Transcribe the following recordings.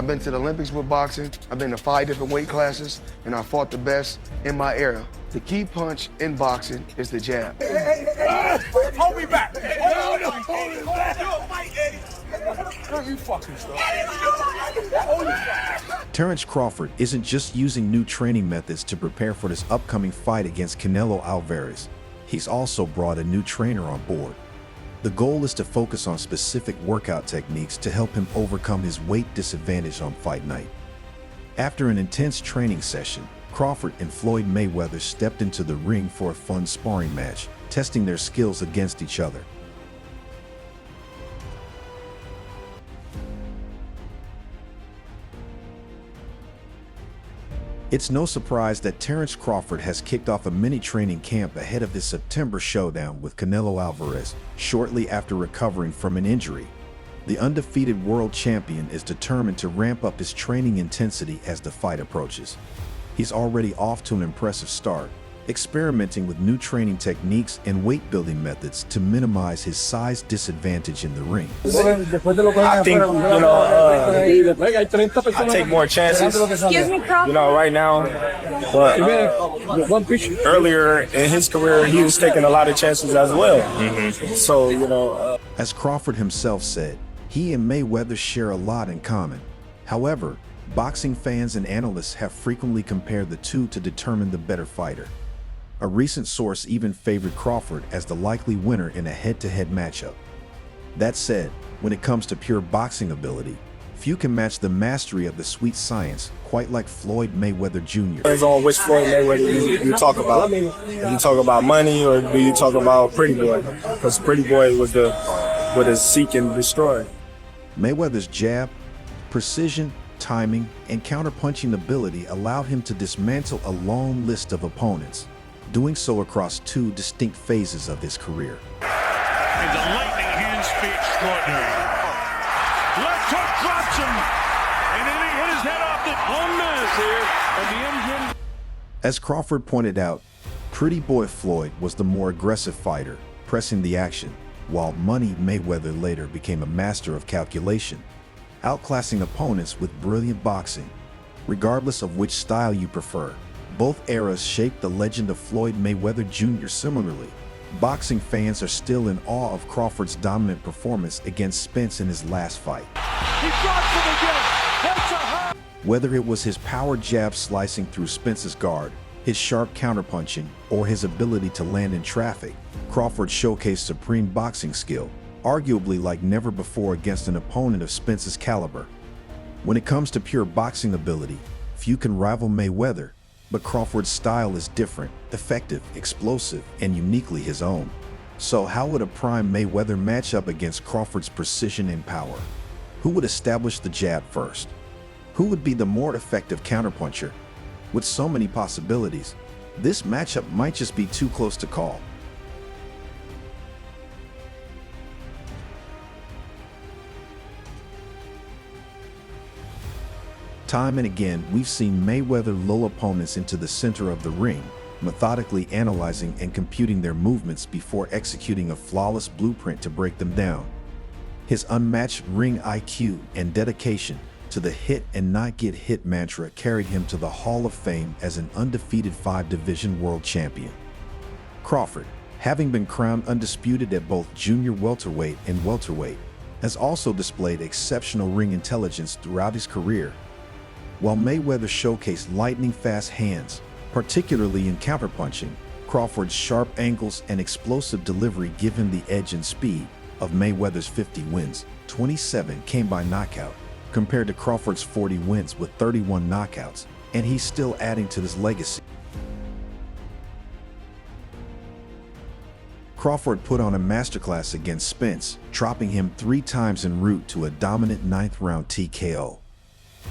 I've been to the Olympics with boxing. I've been to 5 different weight classes, and I fought the best in my era. The key punch in boxing is the jab. Hold me back. Hold me back. You fucking stuff. Terence Crawford isn't just using new training methods to prepare for this upcoming fight against Canelo Alvarez. He's also brought a new trainer on board. The goal is to focus on specific workout techniques to help him overcome his weight disadvantage on fight night. After an intense training session, Crawford and Floyd Mayweather stepped into the ring for a fun sparring match, testing their skills against each other. It's no surprise that Terence Crawford has kicked off a mini training camp ahead of his September showdown with Canelo Alvarez, shortly after recovering from an injury. The undefeated world champion is determined to ramp up his training intensity as the fight approaches. He's already off to an impressive start, experimenting with new training techniques and weight-building methods to minimize his size disadvantage in the ring. I think, I take more chances, right now. But earlier in his career, he was taking a lot of chances as well. So, As Crawford himself said, he and Mayweather share a lot in common. However, boxing fans and analysts have frequently compared the two to determine the better fighter. A recent source even favored Crawford as the likely winner in a head-to-head matchup. That said, when it comes to pure boxing ability, few can match the mastery of the sweet science, quite like Floyd Mayweather Jr. Depends on which Floyd Mayweather you talk about. If you talk about money or do you talk about Pretty Boy? Because Pretty Boy was the seek and destroy. Mayweather's jab, precision, timing, and counterpunching ability allowed him to dismantle a long list of opponents, doing so across 2 distinct phases of his career. And the lightning hand speed extraordinary. Left hook drops him, and then he hit his head off the Gomez here, and the engine. As Crawford pointed out, Pretty Boy Floyd was the more aggressive fighter, pressing the action, while Money Mayweather later became a master of calculation, outclassing opponents with brilliant boxing. Regardless of which style you prefer, both eras shaped the legend of Floyd Mayweather Jr. Similarly, boxing fans are still in awe of Crawford's dominant performance against Spence in his last fight. He drops him again. That's a high. Whether it was his power jab slicing through Spence's guard, his sharp counterpunching, or his ability to land in traffic, Crawford showcased supreme boxing skill, arguably like never before against an opponent of Spence's caliber. When it comes to pure boxing ability, few can rival Mayweather, but Crawford's style is different, effective, explosive, and uniquely his own. So how would a prime Mayweather match up against Crawford's precision and power? Who would establish the jab first? Who would be the more effective counterpuncher? With so many possibilities, this matchup might just be too close to call. Time and again, we've seen Mayweather lull opponents into the center of the ring, methodically analyzing and computing their movements before executing a flawless blueprint to break them down. His unmatched ring IQ and dedication to the hit and not get hit mantra carried him to the Hall of Fame as an undefeated 5-division world champion. Crawford, having been crowned undisputed at both junior welterweight and welterweight, has also displayed exceptional ring intelligence throughout his career. While Mayweather showcased lightning-fast hands, particularly in counterpunching, Crawford's sharp angles and explosive delivery give him the edge in speed. Of Mayweather's 50 wins, 27 came by knockout, compared to Crawford's 40 wins with 31 knockouts, and he's still adding to this legacy. Crawford put on a masterclass against Spence, dropping him 3 times en route to a dominant 9th-round TKO.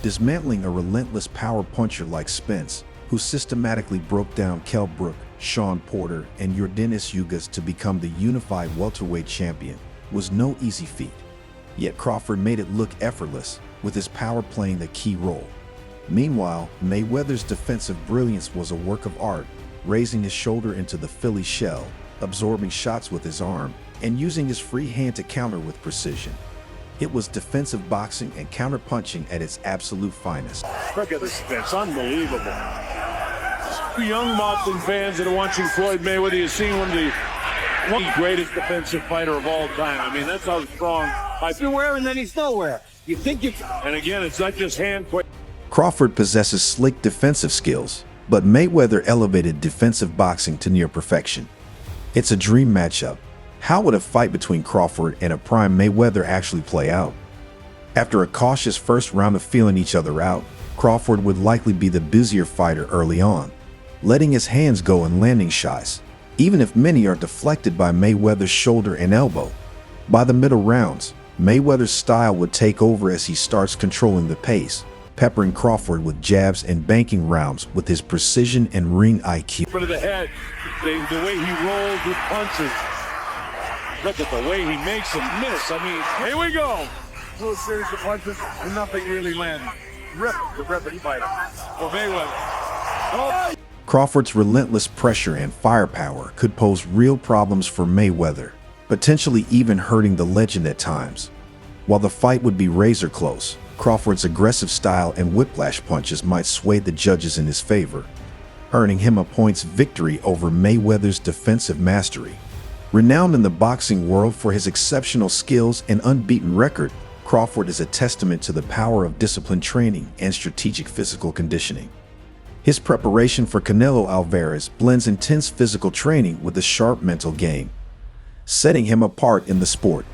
Dismantling a relentless power puncher like Spence, who systematically broke down Kell Brook, Shawn Porter, and Yordenis Ugas to become the unified welterweight champion, was no easy feat. Yet Crawford made it look effortless, with his power playing a key role. Meanwhile, Mayweather's defensive brilliance was a work of art, raising his shoulder into the Philly shell, absorbing shots with his arm, and using his free hand to counter with precision. It was defensive boxing and counterpunching at its absolute finest. Look at this fence, unbelievable. Young boxing fans that are watching Floyd Mayweather, you've seen one of the greatest defensive fighter of all time. I mean, that's how strong. He's nowhere and then he's nowhere. You think you... And again, it's not just hand quick. Crawford possesses slick defensive skills, but Mayweather elevated defensive boxing to near perfection. It's a dream matchup. How would a fight between Crawford and a prime Mayweather actually play out? After a cautious first round of feeling each other out, Crawford would likely be the busier fighter early on, letting his hands go in landing shots, even if many are deflected by Mayweather's shoulder and elbow. By the middle rounds, Mayweather's style would take over as he starts controlling the pace, peppering Crawford with jabs and banking rounds with his precision and ring IQ. Front of the head, the way he rolls with punches. Look at the way he makes them miss. I mean, here we go. A little series of punches and nothing really landed. Rip fighter for Mayweather. Oh. Crawford's relentless pressure and firepower could pose real problems for Mayweather, potentially even hurting the legend at times. While the fight would be razor close, Crawford's aggressive style and whiplash punches might sway the judges in his favor, earning him a points victory over Mayweather's defensive mastery. Renowned in the boxing world for his exceptional skills and unbeaten record, Crawford is a testament to the power of disciplined training and strategic physical conditioning. His preparation for Canelo Alvarez blends intense physical training with a sharp mental game, setting him apart in the sport.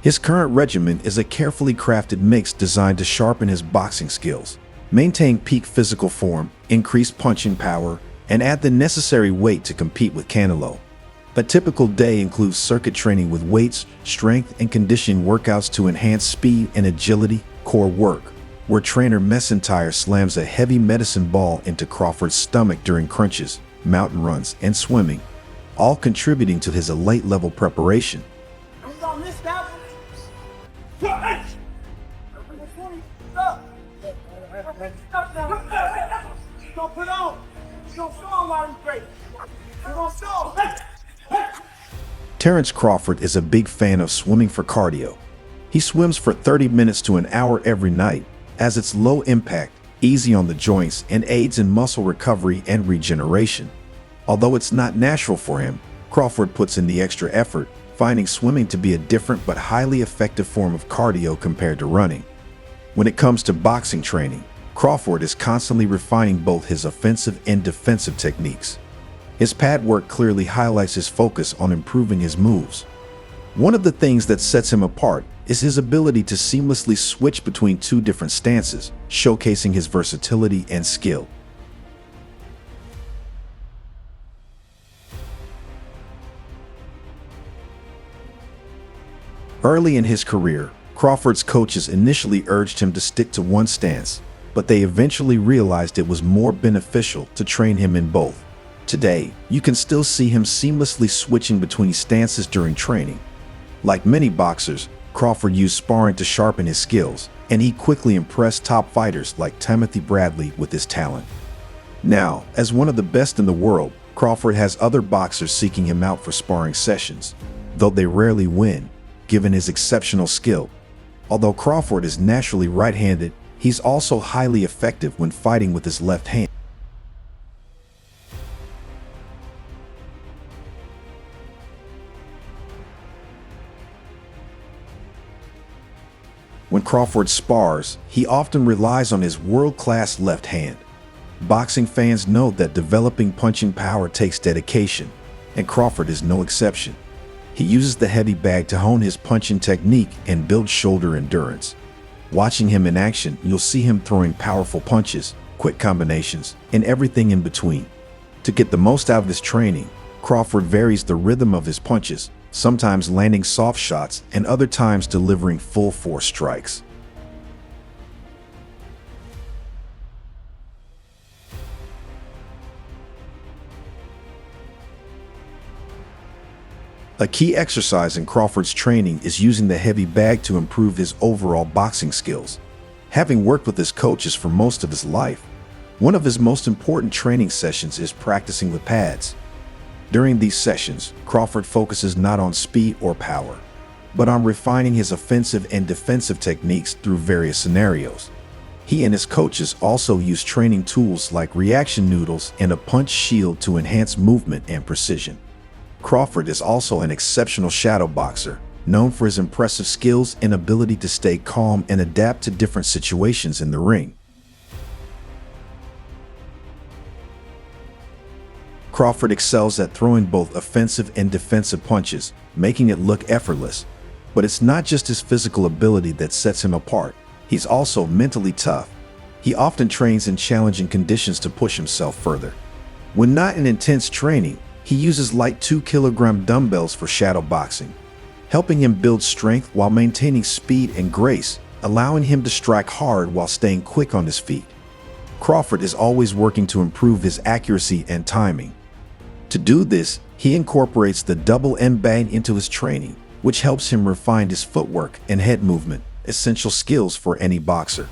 His current regimen is a carefully crafted mix designed to sharpen his boxing skills, maintain peak physical form, increase punching power, and add the necessary weight to compete with Canelo. A typical day includes circuit training with weights, strength, and conditioning workouts to enhance speed and agility, core work, where trainer Messentire slams a heavy medicine ball into Crawford's stomach during crunches, mountain runs, and swimming, all contributing to his elite-level preparation. Terence Crawford is a big fan of swimming for cardio. He swims for 30 minutes to an hour every night, as it's low impact, easy on the joints, and aids in muscle recovery and regeneration. Although it's not natural for him, Crawford puts in the extra effort, finding swimming to be a different but highly effective form of cardio compared to running. When it comes to boxing training, Crawford is constantly refining both his offensive and defensive techniques. His pad work clearly highlights his focus on improving his moves. One of the things that sets him apart is his ability to seamlessly switch between two different stances, showcasing his versatility and skill. Early in his career, Crawford's coaches initially urged him to stick to one stance, but they eventually realized it was more beneficial to train him in both. Today, you can still see him seamlessly switching between stances during training. Like many boxers, Crawford used sparring to sharpen his skills, and he quickly impressed top fighters like Timothy Bradley with his talent. Now, as one of the best in the world, Crawford has other boxers seeking him out for sparring sessions, though they rarely win, given his exceptional skill. Although Crawford is naturally right-handed, he's also highly effective when fighting with his left hand. When Crawford spars, he often relies on his world-class left hand. Boxing fans know that developing punching power takes dedication, and Crawford is no exception. He uses the heavy bag to hone his punching technique and build shoulder endurance. Watching him in action, you'll see him throwing powerful punches, quick combinations, and everything in between. To get the most out of his training, Crawford varies the rhythm of his punches, sometimes landing soft shots and other times delivering full-force strikes. A key exercise in Crawford's training is using the heavy bag to improve his overall boxing skills. Having worked with his coaches for most of his life, one of his most important training sessions is practicing with pads. During these sessions, Crawford focuses not on speed or power, but on refining his offensive and defensive techniques through various scenarios. He and his coaches also use training tools like reaction noodles and a punch shield to enhance movement and precision. Crawford is also an exceptional shadow boxer, known for his impressive skills and ability to stay calm and adapt to different situations in the ring. Crawford excels at throwing both offensive and defensive punches, making it look effortless. But it's not just his physical ability that sets him apart. He's also mentally tough. He often trains in challenging conditions to push himself further. When not in intense training, he uses light 2-kilogram dumbbells for shadow boxing, helping him build strength while maintaining speed and grace, allowing him to strike hard while staying quick on his feet. Crawford is always working to improve his accuracy and timing. To do this, he incorporates the double M bang into his training, which helps him refine his footwork and head movement, essential skills for any boxer.